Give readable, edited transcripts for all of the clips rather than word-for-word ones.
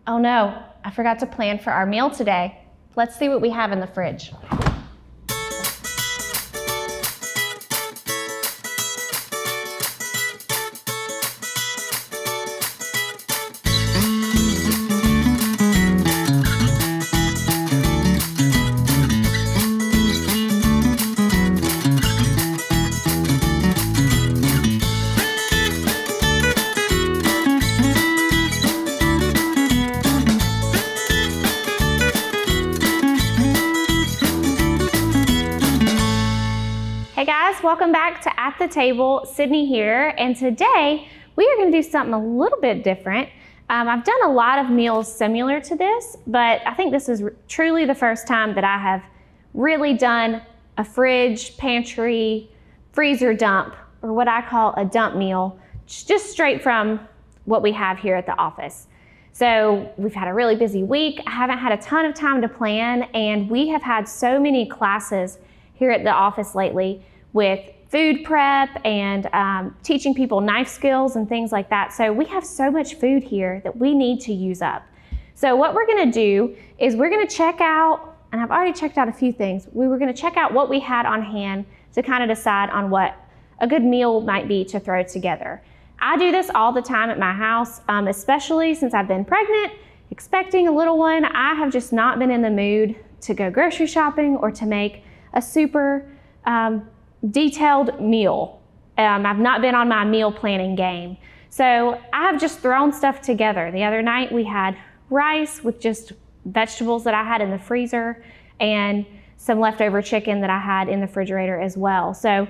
Oh no, I forgot to plan for our meal today. Let's see what we have in the fridge. Hey guys, welcome back to At the Table. Sydney here, and today we are going to do something a little bit different. I've done a lot of meals similar to this, but I think this is truly the first time that I have really done a fridge, pantry, freezer dump, or what I call a dump meal, just straight from what we have here at the office. So we've had a really busy week. I haven't had a ton of time to plan, and we have had so many classes here at the office lately with food prep and teaching people knife skills and things like that. So we have so much food here that we need to use up. So what we're gonna do is we're gonna check out, and I've already checked out a few things. We were gonna check out what we had on hand to kind of decide on what a good meal might be to throw together. I do this all the time at my house, especially since I've been pregnant, expecting a little one. I have just not been in the mood to go grocery shopping or to make a super detailed meal. I've not been on my meal planning game. So I have just thrown stuff together. The other night we had rice with just vegetables that I had in the freezer and some leftover chicken that I had in the refrigerator as well. So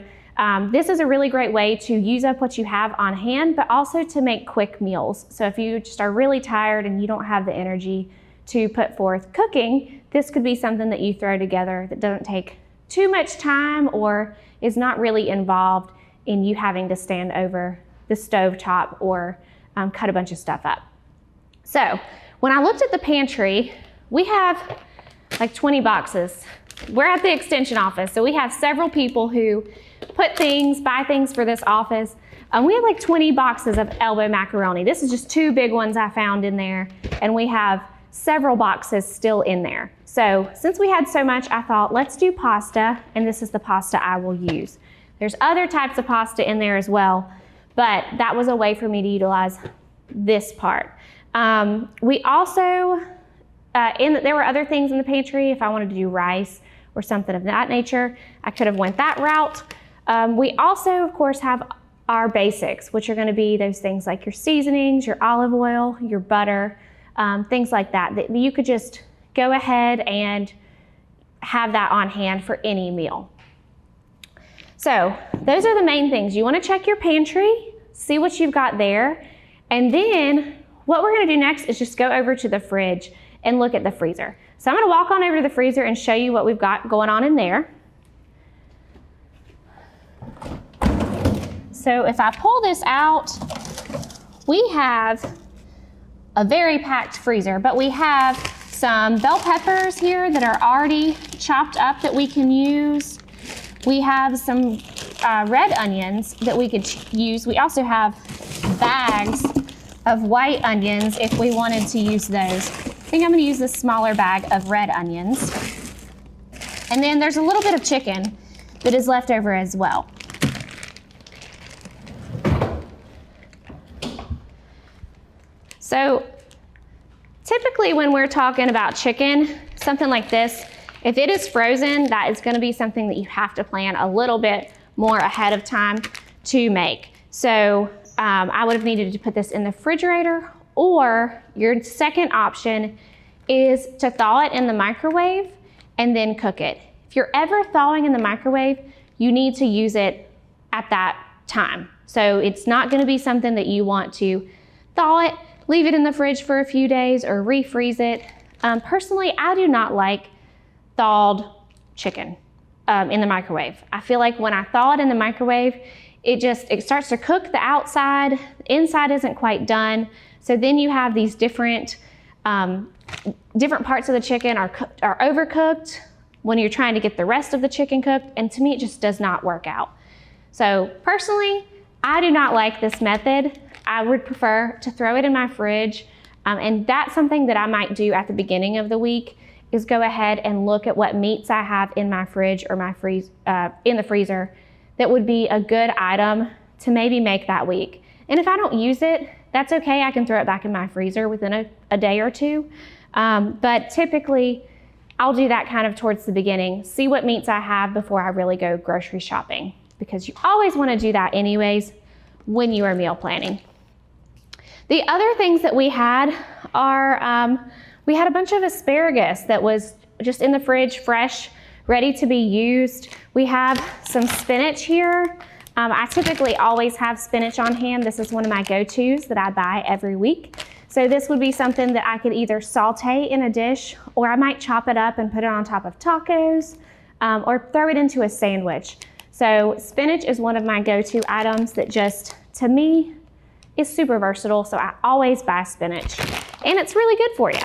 this is a really great way to use up what you have on hand, but also to make quick meals. So if you just are really tired and you don't have the energy to put forth cooking, this could be something that you throw together that doesn't take too much time or is not really involved in you having to stand over the stove top or cut a bunch of stuff up. So when I looked at the pantry, we have like 20 boxes. We're at the extension office, so we have several people who buy things for this office. We have like 20 boxes of elbow macaroni. This is just 2 big ones I found in there, and we have several boxes still in there. So since we had so much, I thought, let's do pasta, and this is the pasta I will use. There's other types of pasta in there as well, but that was a way for me to utilize this part. We also, there were other things in the pantry. If I wanted to do rice or something of that nature, I could have went that route. We also, of course, have our basics, which are gonna be those things like your seasonings, your olive oil, your butter, things like that, that you could just go ahead and have that on hand for any meal. So those are the main things. You want to check your pantry, see what you've got there, and then what we're going to do next is just go over to the fridge and look at the freezer. So I'm going to walk on over to the freezer and show you what we've got going on in there. So if I pull this out, we have a very packed freezer, but we have some bell peppers here that are already chopped up that we can use. We have some red onions that we could use. We also have bags of white onions if we wanted to use those. I think I'm gonna use this smaller bag of red onions. And then there's a little bit of chicken that is left over as well. So typically when we're talking about chicken, something like this, if it is frozen, that is gonna be something that you have to plan a little bit more ahead of time to make. So I would have needed to put this in the refrigerator, or your second option is to thaw it in the microwave and then cook it. If you're ever thawing in the microwave, you need to use it at that time. So it's not gonna be something that you want to thaw it, leave it in the fridge for a few days, or refreeze it. Personally, I do not like thawed chicken in the microwave. I feel like when I thaw it in the microwave, it starts to cook the outside, the inside isn't quite done. So then you have these different parts of the chicken are overcooked when you're trying to get the rest of the chicken cooked, and to me it just does not work out. So personally, I do not like this method. I would prefer to throw it in my fridge And that's something that I might do at the beginning of the week, is go ahead and look at what meats I have in my fridge or my in the freezer that would be a good item to maybe make that week. And if I don't use it, that's okay. I can throw it back in my freezer within a day or two. But typically, I'll do that kind of towards the beginning, see what meats I have before I really go grocery shopping, because you always want to do that anyways when you are meal planning. The other things that we had are, we had a bunch of asparagus that was just in the fridge, fresh, ready to be used. We have some spinach here. I typically always have spinach on hand. This is one of my go-tos that I buy every week. So this would be something that I could either saute in a dish, or I might chop it up and put it on top of tacos, or throw it into a sandwich. So spinach is one of my go-to items that just, to me, is super versatile. So I always buy spinach, and it's really good for you.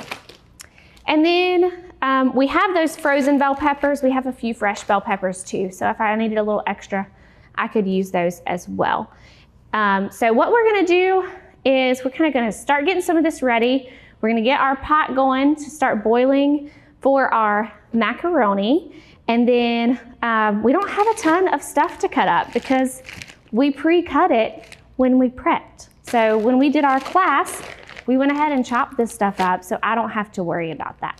And then we have those frozen bell peppers. We have a few fresh bell peppers too. So if I needed a little extra, I could use those as well. So what we're gonna do is we're kind of gonna start getting some of this ready. We're gonna get our pot going to start boiling for our macaroni. And then we don't have a ton of stuff to cut up because we pre-cut it when we prepped. So when we did our class, we went ahead and chopped this stuff up, so I don't have to worry about that.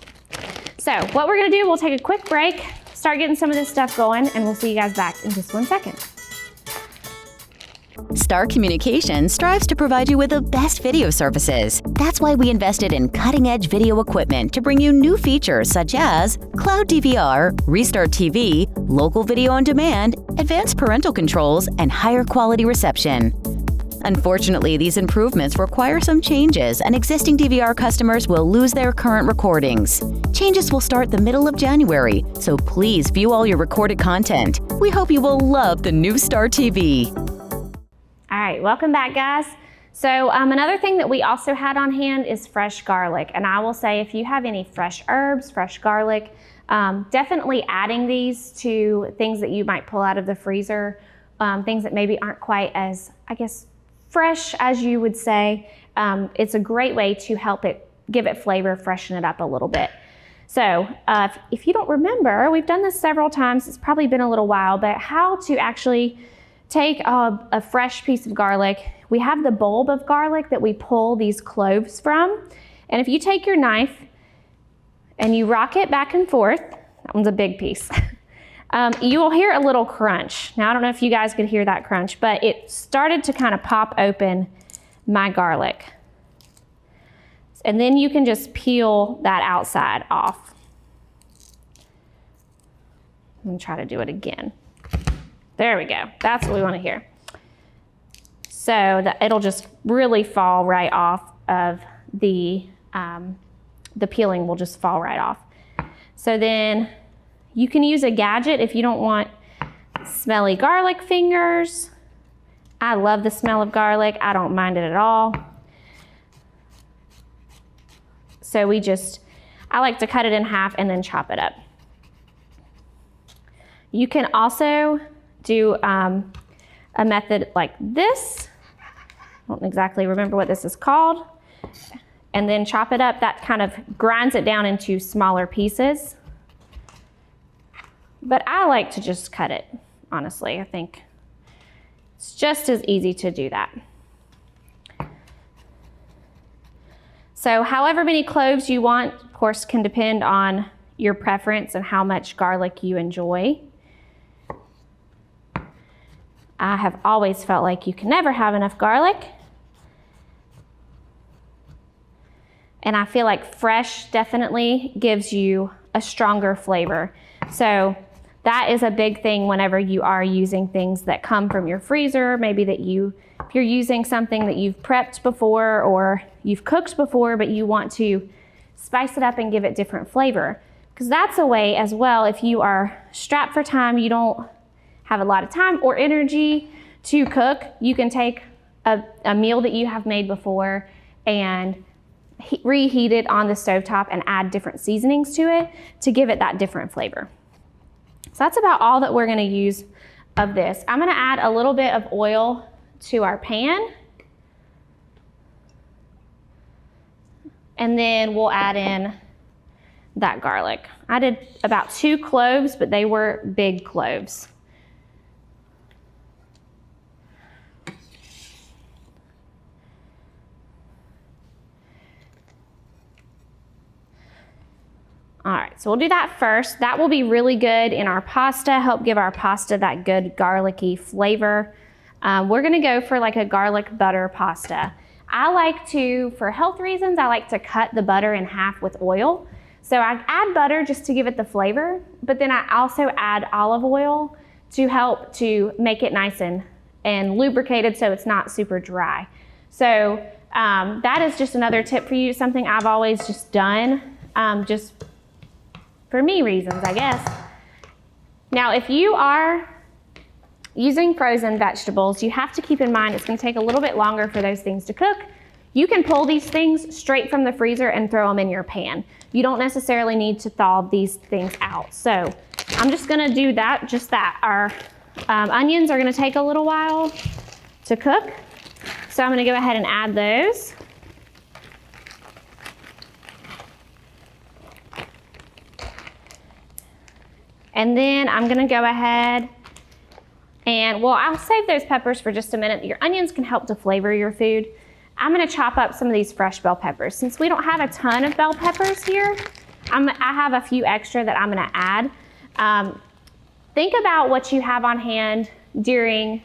So what we're gonna do, we'll take a quick break, start getting some of this stuff going, and we'll see you guys back in just 1 second. Star Communications strives to provide you with the best video services. That's why we invested in cutting-edge video equipment to bring you new features such as Cloud DVR, Restart TV, local video on demand, advanced parental controls, and higher quality reception. Unfortunately, these improvements require some changes, and existing DVR customers will lose their current recordings. Changes will start the middle of January, so please view all your recorded content. We hope you will love the new Star TV. All right, welcome back, guys. So another thing that we also had on hand is fresh garlic. And I will say, if you have any fresh herbs, fresh garlic, definitely adding these to things that you might pull out of the freezer, things that maybe aren't quite as, I guess, fresh as you would say. It's a great way to help it, give it flavor, freshen it up a little bit. So if you don't remember, we've done this several times, it's probably been a little while, but how to actually take a fresh piece of garlic. We have the bulb of garlic that we pull these cloves from. And if you take your knife and you rock it back and forth, that one's a big piece, you will hear a little crunch. Now, I don't know if you guys could hear that crunch, but it started to kind of pop open my garlic. And then you can just peel that outside off. I'm gonna try to do it again. There we go. That's what we want to hear. So that it'll just really fall right off of the peeling will just fall right off. So then you can use a gadget if you don't want smelly garlic fingers. I love the smell of garlic. I don't mind it at all. So I like to cut it in half and then chop it up. You can also do a method like this. I don't exactly remember what this is called. And then chop it up. That kind of grinds it down into smaller pieces. But I like to just cut it, honestly. I think it's just as easy to do that. So however many cloves you want, of course, can depend on your preference and how much garlic you enjoy. I have always felt like you can never have enough garlic. And I feel like fresh definitely gives you a stronger flavor. So that is a big thing whenever you are using things that come from your freezer, maybe that if you're using something that you've prepped before or you've cooked before, but you want to spice it up and give it different flavor. Because that's a way as well, if you are strapped for time, you don't have a lot of time or energy to cook, you can take a meal that you have made before and reheat it on the stovetop and add different seasonings to it to give it that different flavor. So that's about all that we're gonna use of this. I'm gonna add a little bit of oil to our pan. And then we'll add in that garlic. I did about 2 cloves, but they were big cloves. All right, so we'll do that first. That will be really good in our pasta, help give our pasta that good garlicky flavor. We're gonna go for like a garlic butter pasta. I like to, for health reasons, I like to cut the butter in half with oil. So I add butter just to give it the flavor, but then I also add olive oil to help to make it nice and lubricated so it's not super dry. So that is just another tip for you, something I've always just done, just for me reasons, I guess. Now, if you are using frozen vegetables, you have to keep in mind it's going to take a little bit longer for those things to cook. You can pull these things straight from the freezer and throw them in your pan. You don't necessarily need to thaw these things out. So I'm just going to do that, just that. Our onions are going to take a little while to cook. So I'm going to go ahead and add those. And then I'm going to go ahead and, well, I'll save those peppers for just a minute. Your onions can help to flavor your food. I'm going to chop up some of these fresh bell peppers. Since we don't have a ton of bell peppers here, I have a few extra that I'm going to add. Think about what you have on hand during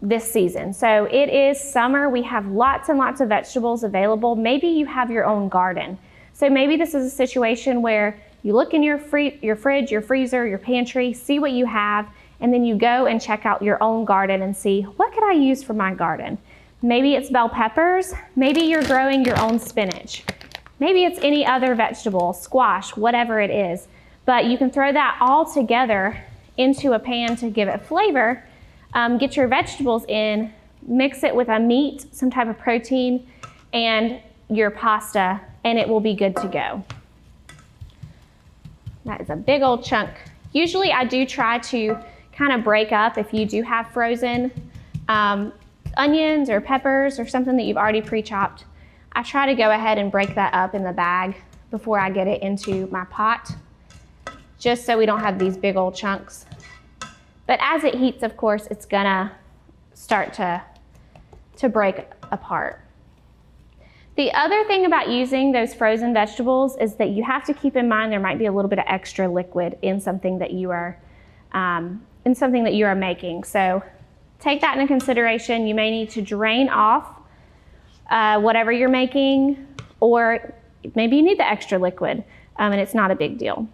this season. So it is summer. We have lots and lots of vegetables available. Maybe you have your own garden. So maybe this is a situation where you look in your fridge, your freezer, your pantry, see what you have, and then you go and check out your own garden and see, what could I use for my garden? Maybe it's bell peppers. Maybe you're growing your own spinach. Maybe it's any other vegetable, squash, whatever it is. But you can throw that all together into a pan to give it flavor. Get your vegetables in, mix it with a meat, some type of protein, and your pasta, and it will be good to go. That is a big old chunk. Usually I do try to kind of break up if you do have frozen onions or peppers or something that you've already pre-chopped. I try to go ahead and break that up in the bag before I get it into my pot, just so we don't have these big old chunks. But as it heats, of course, it's gonna start to break apart. The other thing about using those frozen vegetables is that you have to keep in mind there might be a little bit of extra liquid in something that you are making. So take that into consideration. You may need to drain off whatever you're making, or maybe you need the extra liquid, and it's not a big deal.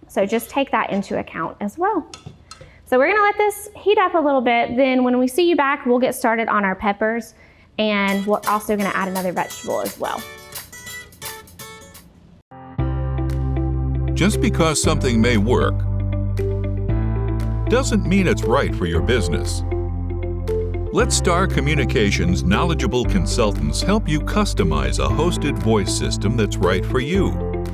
So just take that into account as well. So we're gonna let this heat up a little bit. Then when we see you back, we'll get started on our peppers, and we're also gonna add another vegetable as well. Just because something may work doesn't mean it's right for your business. Let Star Communications' knowledgeable consultants help you customize a hosted voice system that's right for you.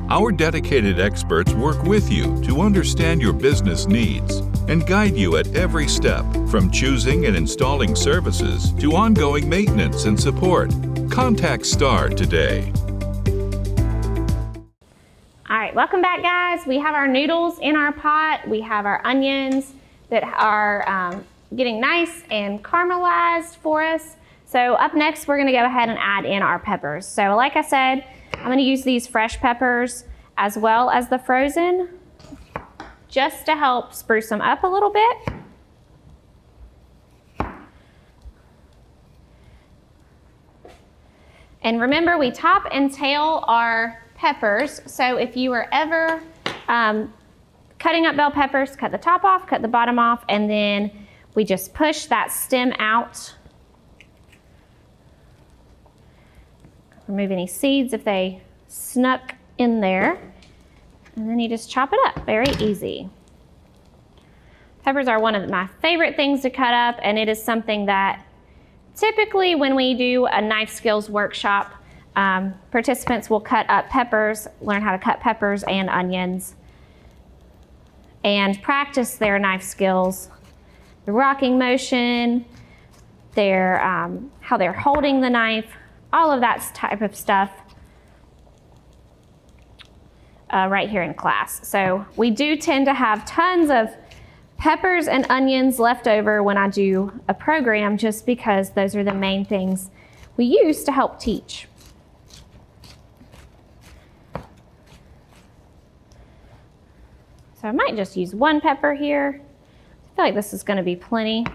Our dedicated experts work with you to understand your business needs and guide you at every step, from choosing and installing services to ongoing maintenance and support. Contact Star today. All right, welcome back, guys. We have our noodles in our pot. We have our onions that are getting nice and caramelized for us. So up next, we're gonna go ahead and add in our peppers. So like I said, I'm gonna use these fresh peppers as well as the frozen, just to help spruce them up a little bit. And remember, we top and tail our peppers. So if you are ever cutting up bell peppers, cut the top off, cut the bottom off, and then we just push that stem out. Remove any seeds if they snuck in there. And then you just chop it up, very easy. Peppers are one of my favorite things to cut up, and it is something that typically when we do a knife skills workshop, participants will cut up peppers, learn how to cut peppers and onions, and practice their knife skills, the rocking motion, their how they're holding the knife, all of that type of stuff. right here in class. So we do tend to have tons of peppers and onions left over when I do a program, just because those are the main things we use to help teach. So I might just use one pepper here. I feel like this is going to be plenty.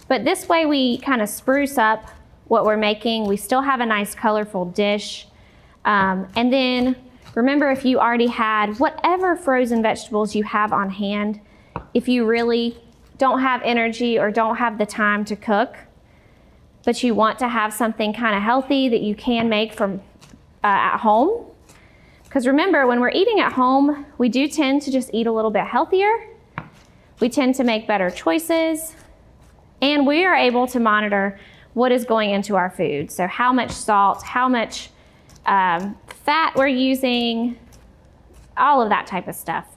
But this way we kind of spruce up what we're making. We still have a nice colorful dish. And then remember, if you already had whatever frozen vegetables you have on hand, if you really don't have energy or don't have the time to cook, but you want to have something kind of healthy that you can make from at home. Because remember, when we're eating at home, we do tend to just eat a little bit healthier. We tend to make better choices, and we are able to monitor what is going into our food. So how much salt, how much fat we're using, all of that type of stuff.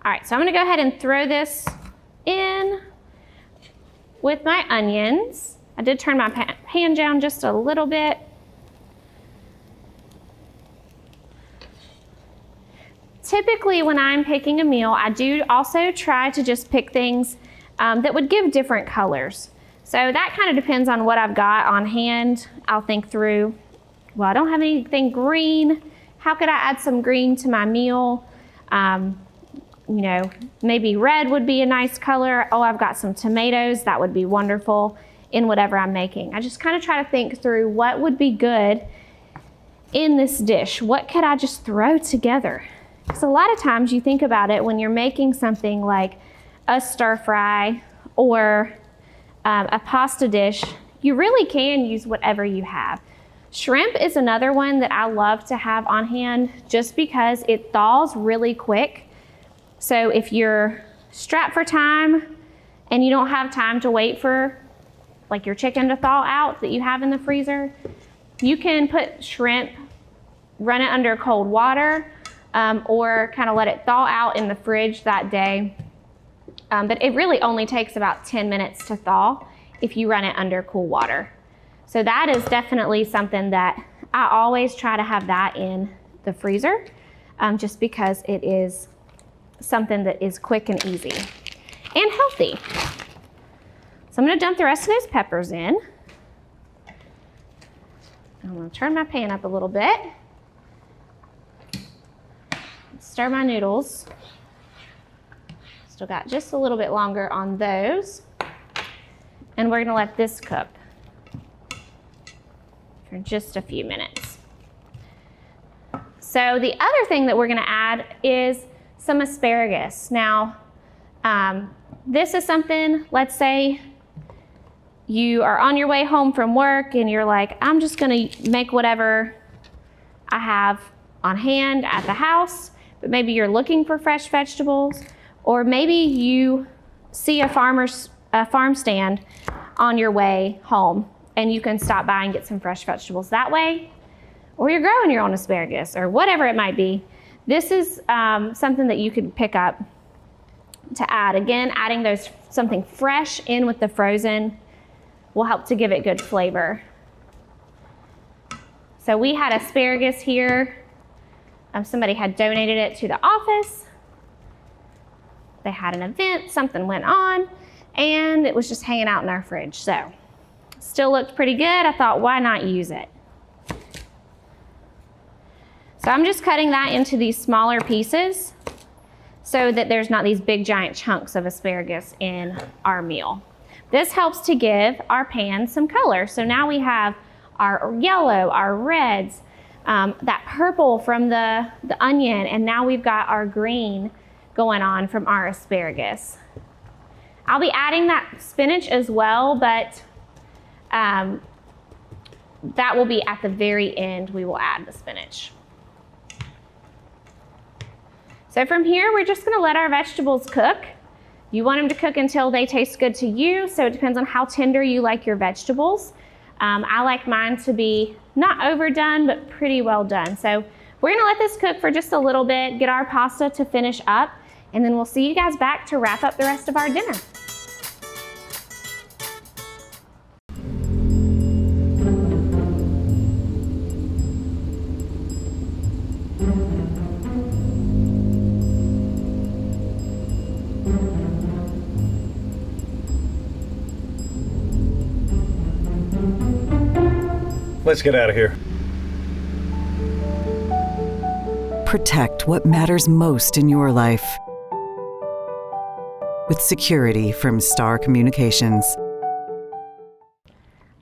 All right, so I'm gonna go ahead and throw this in with my onions. I did turn my pan down just a little bit. Typically, when I'm picking a meal, I do also try to just pick things that would give different colors. So that kind of depends on what I've got on hand. I'll think through, well, I don't have anything green. How could I add some green to my meal? You know, maybe red would be a nice color. Oh, I've got some tomatoes. That would be wonderful in whatever I'm making. I just kind of try to think through what would be good in this dish. What could I just throw together? Because a lot of times you think about it when you're making something like a stir fry or a pasta dish, you really can use whatever you have. Shrimp is another one that I love to have on hand just because it thaws really quick. So if you're strapped for time and you don't have time to wait for like your chicken to thaw out that you have in the freezer, you can put shrimp, run it under cold water, or kind of let it thaw out in the fridge that day. But it really only takes about 10 minutes to thaw if you run it under cool water. So that is definitely something that I always try to have that in the freezer, just because it is something that is quick and easy and healthy. So I'm going to dump the rest of those peppers in. I'm going to turn my pan up a little bit. Stir my noodles. Still got just a little bit longer on those. And we're going to let this cook for just a few minutes. So the other thing that we're going to add is some asparagus. Now, this is something, let's say you are on your way home from work and you're like, I'm just gonna make whatever I have on hand at the house, but maybe you're looking for fresh vegetables, or maybe you see a farm stand on your way home and you can stop by and get some fresh vegetables that way, or you're growing your own asparagus or whatever it might be. This is something that you could pick up to add. Again, adding something fresh in with the frozen will help to give it good flavor. So we had asparagus here. Somebody had donated it to the office. They had an event, something went on, and it was just hanging out in our fridge. So still looked pretty good. I thought, why not use it? So I'm just cutting that into these smaller pieces so that there's not these big giant chunks of asparagus in our meal. This helps to give our pan some color. So now we have our yellow, our reds, that purple from the onion, and now we've got our green going on from our asparagus. I'll be adding that spinach as well, but that will be at the very end. We will add the spinach. So from here, we're just gonna let our vegetables cook. You want them to cook until they taste good to you, so it depends on how tender you like your vegetables. I like mine to be not overdone, but pretty well done. So we're gonna let this cook for just a little bit, get our pasta to finish up, And then we'll see you guys back to wrap up the rest of our dinner. Let's get out of here. Protect what matters most in your life with security from Star Communications.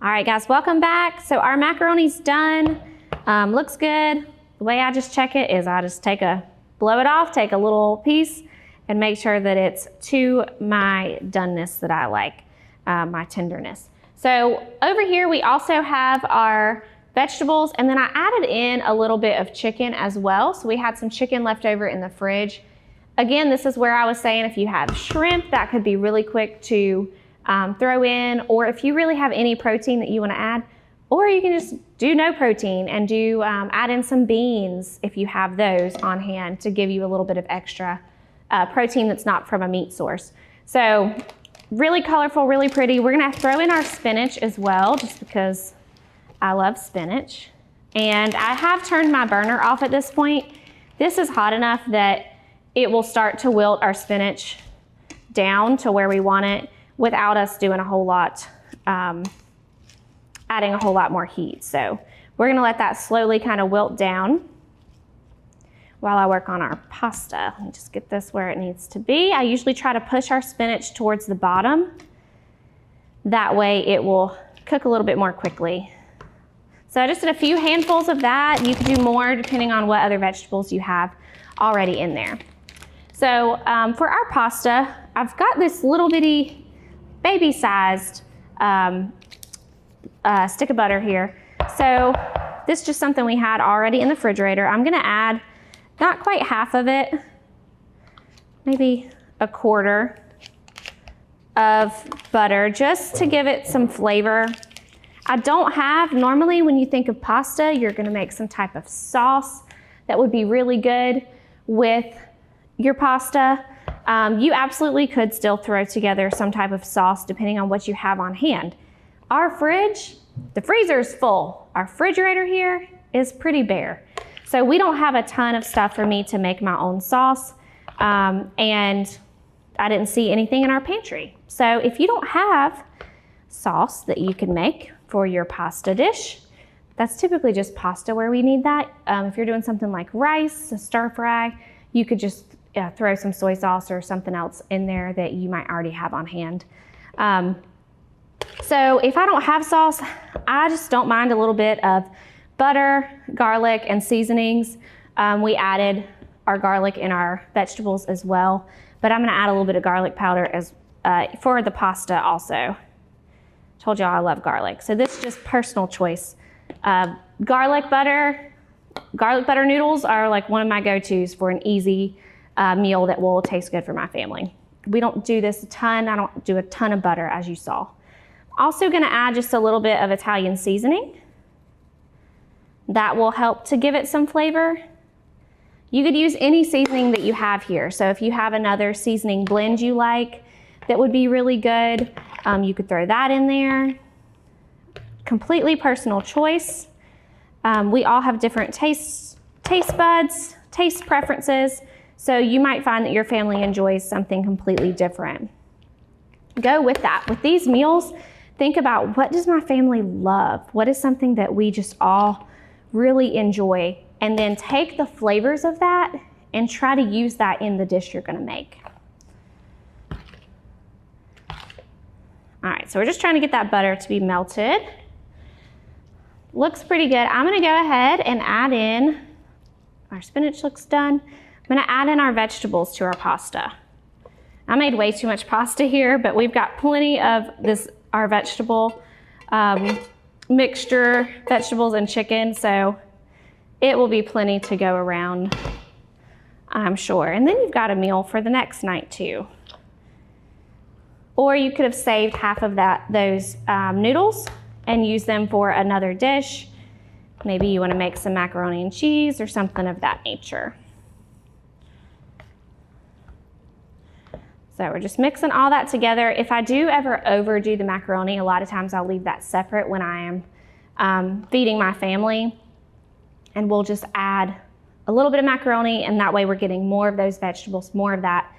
All right, guys, welcome back. So our macaroni's done. Looks good. The way I just check it is I just blow it off, take a little piece, and make sure that it's to my doneness that I like, my tenderness. So over here, we also have our vegetables, and then I added in a little bit of chicken as well. So we had some chicken left over in the fridge. Again, this is where I was saying if you have shrimp, that could be really quick to throw in, or if you really have any protein that you want to add, or you can just do no protein and do add in some beans if you have those on hand to give you a little bit of extra protein that's not from a meat source. So really colorful, really pretty. We're gonna throw in our spinach as well, just because I love spinach. And I have turned my burner off at this point. This is hot enough that it will start to wilt our spinach down to where we want it without us doing a whole lot, adding a whole lot more heat. So we're gonna let that slowly kind of wilt down while I work on our pasta. Let me just get this where it needs to be. I usually try to push our spinach towards the bottom. That way it will cook a little bit more quickly. So I just did a few handfuls of that. You could do more depending on what other vegetables you have already in there. So for our pasta, I've got this little bitty baby-sized stick of butter here. So this is just something we had already in the refrigerator. I'm gonna add not quite half of it, maybe a quarter of butter, just to give it some flavor. I don't have, normally when you think of pasta, you're gonna make some type of sauce that would be really good with your pasta. You absolutely could still throw together some type of sauce depending on what you have on hand. Our fridge, the freezer is full. Our refrigerator here is pretty bare. So we don't have a ton of stuff for me to make my own sauce, and I didn't see anything in our pantry. So if you don't have sauce that you can make for your pasta dish, that's typically just pasta where we need that. If you're doing something like rice, a stir fry, you could just throw some soy sauce or something else in there that you might already have on hand. So if I don't have sauce, I just don't mind a little bit of butter, garlic, and seasonings. We added our garlic in our vegetables as well, but I'm gonna add a little bit of garlic powder as for the pasta also. Told y'all I love garlic. So this is just personal choice. Garlic butter noodles are like one of my go-tos for an easy meal that will taste good for my family. We don't do this a ton. I don't do a ton of butter, as you saw. Also gonna add just a little bit of Italian seasoning. That will help to give it some flavor. You could use any seasoning that you have here. So if you have another seasoning blend you like that would be really good, you could throw that in there. Completely personal choice. We all have different taste buds, taste preferences, so you might find that your family enjoys something completely different. Go with that. With these meals, think about, what does my family love? What is something that we just all really enjoy? And then take the flavors of that and try to use that in the dish you're gonna make. All right, so we're just trying to get that butter to be melted. Looks pretty good. I'm gonna go ahead and add in, our spinach looks done. I'm gonna add in our vegetables to our pasta. I made way too much pasta here, but we've got plenty of our vegetable mixture, vegetables and chicken, so it will be plenty to go around, I'm sure. And then you've got a meal for the next night too. Or you could have saved half of those noodles and use them for another dish. Maybe you want to make some macaroni and cheese or something of that nature. So we're just mixing all that together. If I do ever overdo the macaroni, a lot of times I'll leave that separate when I am feeding my family. And we'll just add a little bit of macaroni, and that way we're getting more of those vegetables, more of that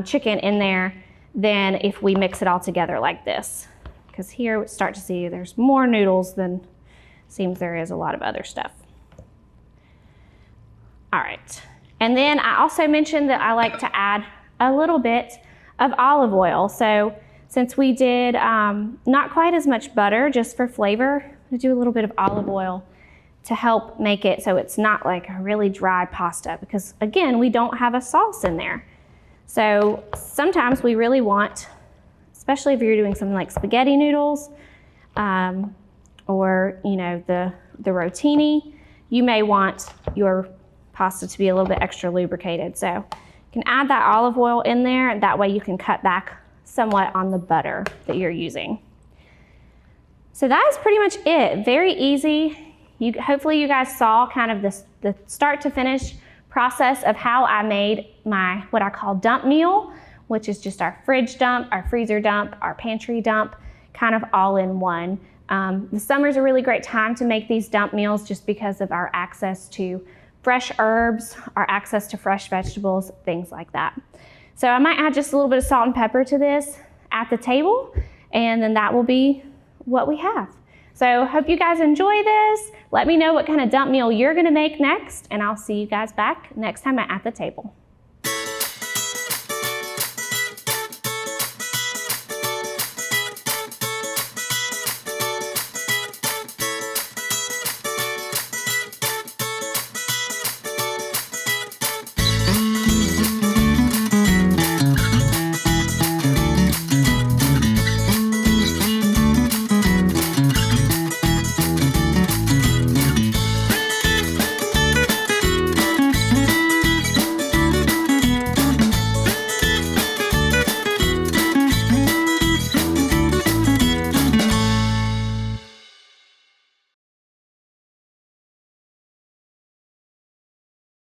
chicken in there than if we mix it all together like this. Because here we start to see there's more noodles than seems there is a lot of other stuff. All right, and then I also mentioned that I like to add a little bit of olive oil. So since we did not quite as much butter, just for flavor, we do a little bit of olive oil to help make it so it's not like a really dry pasta, because again, we don't have a sauce in there. So sometimes we really want, especially if you're doing something like spaghetti noodles or the rotini, you may want your pasta to be a little bit extra lubricated. So you can add that olive oil in there, and that way you can cut back somewhat on the butter that you're using. So that is pretty much it. Very easy. Hopefully you guys saw kind of the start to finish process of how I made my what I call dump meal, which is just our fridge dump, our freezer dump, our pantry dump, kind of all in one. The summer is a really great time to make these dump meals just because of our access to fresh herbs, our access to fresh vegetables, things like that. So I might add just a little bit of salt and pepper to this at the table, and then that will be what we have. So hope you guys enjoy this. Let me know what kind of dump meal you're gonna make next, and I'll see you guys back next time at the table.